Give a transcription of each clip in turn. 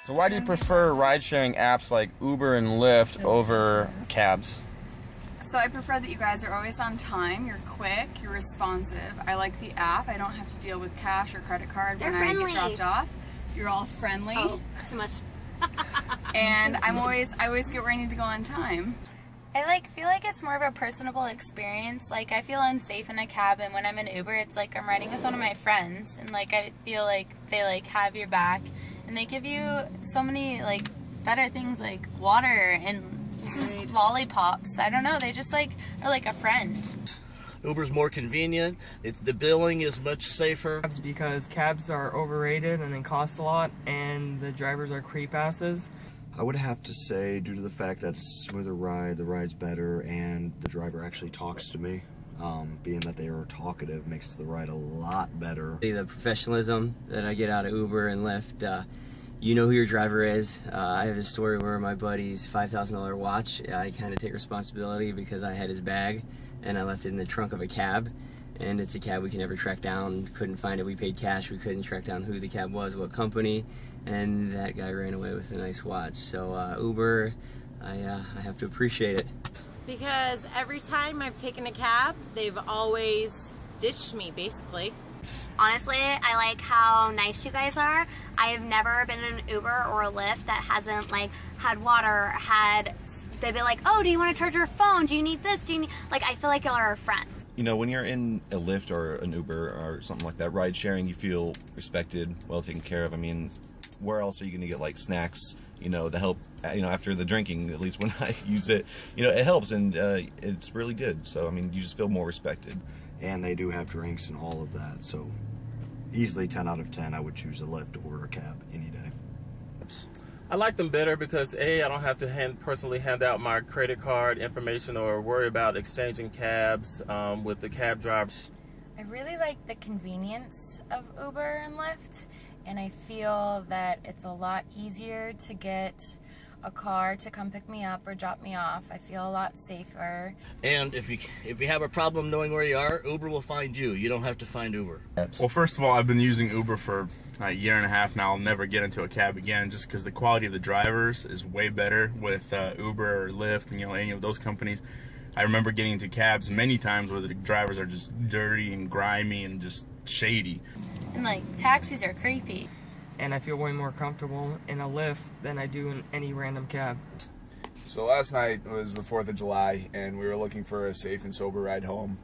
So why do you prefer ride-sharing apps like Uber and Lyft over cabs? So I prefer that you guys are always on time, you're quick, you're responsive. I like the app. I don't have to deal with cash or credit card when I get dropped off. You're all friendly. Oh, too much. And I always get where I need to go on time. I feel like it's more of a personable experience. Like, I feel unsafe in a cab, and when I'm in Uber, it's like I'm riding with one of my friends, and like I feel like they like have your back, and they give you so many like better things like water and lollipops. I don't know, they just like are like a friend. Uber's more convenient. The billing is much safer. Because cabs are overrated and they cost a lot, and the drivers are creep asses. I would have to say, due to the fact that it's a smoother ride, the ride's better, and the driver actually talks to me. Being that they are talkative makes the ride a lot better. The professionalism that I get out of Uber and Lyft, you know who your driver is. I have a story where my buddy's $5,000 watch, I kind of take responsibility because I had his bag and I left it in the trunk of a cab. And it's a cab we can never track down, couldn't find it, we paid cash, we couldn't track down who the cab was, what company, and that guy ran away with a nice watch. So Uber, I have to appreciate it. Because every time I've taken a cab, they've always ditched me, basically. Honestly, I like how nice you guys are. I have never been in an Uber or a Lyft that hasn't like had water, they'd be like, oh, do you want to charge your phone? Do you need this? Do you need, like, I feel like y'all are friends. You know, when you're in a Lyft or an Uber or something like that, ride sharing, you feel respected, well taken care of. I mean, where else are you going to get like snacks, you know, the help, you know, after the drinking, at least when I use it, you know, it helps and it's really good. So, I mean, you just feel more respected. And they do have drinks and all of that, so easily 10 out of 10, I would choose a Lyft or a cab any day. I like them better because A, I don't have to personally hand out my credit card information or worry about exchanging cabs with the cab drivers. I really like the convenience of Uber and Lyft, and I feel that it's a lot easier to get a car to come pick me up or drop me off. I feel a lot safer. And if you have a problem knowing where you are, Uber will find you. You don't have to find Uber. Well, first of all, I've been using Uber for a year and a half now. I'll never get into a cab again just because the quality of the drivers is way better with Uber or Lyft and, you know, any of those companies. I remember getting into cabs many times where the drivers are just dirty and grimy and just shady. And like taxis are creepy. And I feel way more comfortable in a Lyft than I do in any random cab. So last night was the 4th of July, and we were looking for a safe and sober ride home.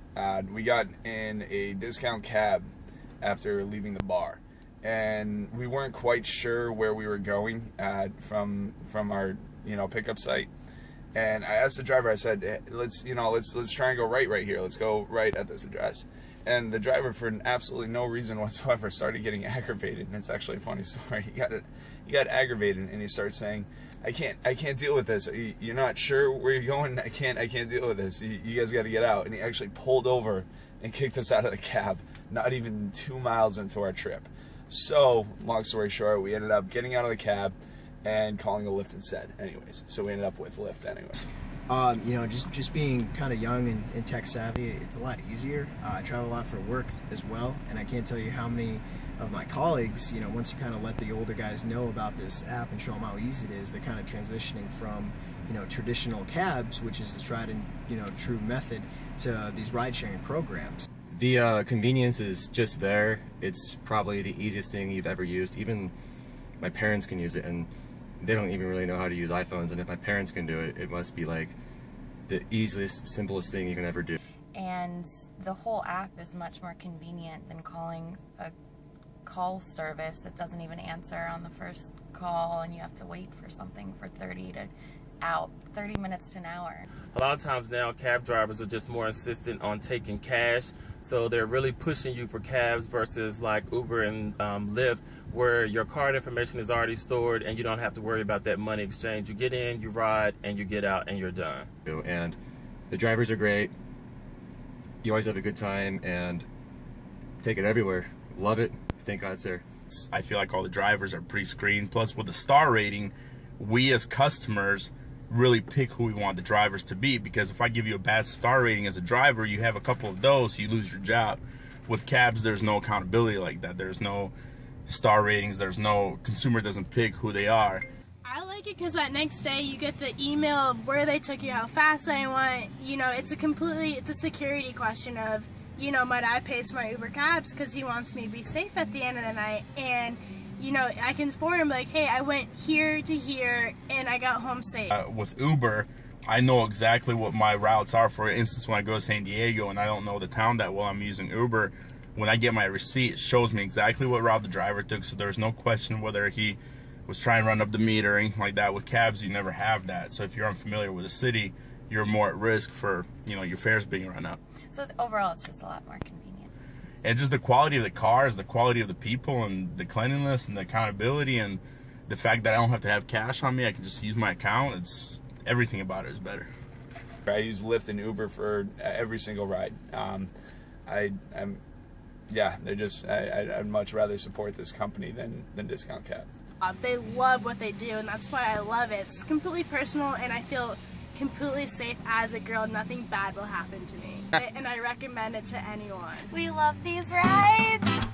We got in a discount cab after leaving the bar, and we weren't quite sure where we were going from our pickup site. And I asked the driver, I said, hey, let's try and go right here. Let's go right at this address. And the driver, for absolutely no reason whatsoever, started getting aggravated. And it's actually a funny story. He got aggravated, and he started saying, I can't deal with this. You're not sure where you're going? I can't deal with this. You guys got to get out. And he actually pulled over and kicked us out of the cab, not even 2 miles into our trip. So, long story short, we ended up getting out of the cab and calling a Lyft instead. Anyways, so we ended up with Lyft anyways. You know, just being kind of young and tech savvy, it's a lot easier. I travel a lot for work as well, and I can't tell you how many of my colleagues, you know, once you kind of let the older guys know about this app and show them how easy it is, they're kind of transitioning from, you know, traditional cabs, which is the tried and, you know, true method, to these ride-sharing programs. The convenience is just there. It's probably the easiest thing you've ever used. Even my parents can use it, and they don't even really know how to use iPhones, and if my parents can do it, it must be like the easiest, simplest thing you can ever do. And the whole app is much more convenient than calling a call service that doesn't even answer on the first call, and you have to wait for something for 30 minutes to an hour. A lot of times now cab drivers are just more insistent on taking cash, so they're really pushing you for cabs versus like Uber and Lyft, where your card information is already stored and you don't have to worry about that money exchange. You get in, you ride, and you get out, and you're done. And the drivers are great. You always have a good time, and take it everywhere. Love it. Thank God it's there. I feel like all the drivers are pre-screened. Plus, with the star rating, we as customers really pick who we want the drivers to be, because if I give you a bad star rating as a driver, you have a couple of those, you lose your job. With cabs, there's no accountability like that. There's no star ratings. There's no consumer doesn't pick who they are. I like it because that next day you get the email of where they took you, how fast they went. You know, it's a security question of, you know, my dad pays my Uber cabs because he wants me to be safe at the end of the night. And, you know, I can inform him like, hey, I went here to here and I got home safe. With Uber, I know exactly what my routes are. For instance, when I go to San Diego and I don't know the town that well, I'm using Uber. When I get my receipt, it shows me exactly what route the driver took, so there's no question whether he was trying to run up the meter or anything like that. With cabs, you never have that. So if you're unfamiliar with the city, you're more at risk for, you know, your fares being run up. So overall, it's just a lot more convenient. And just the quality of the cars, the quality of the people, and the cleanliness and the accountability, and the fact that I don't have to have cash on me, I can just use my account. It's everything about it is better. I use Lyft and Uber for every single ride. Yeah, they're just, I'd much rather support this company than Discount Cab. They love what they do, and that's why I love it. It's completely personal, and I feel completely safe as a girl. Nothing bad will happen to me. And I recommend it to anyone. We love these rides.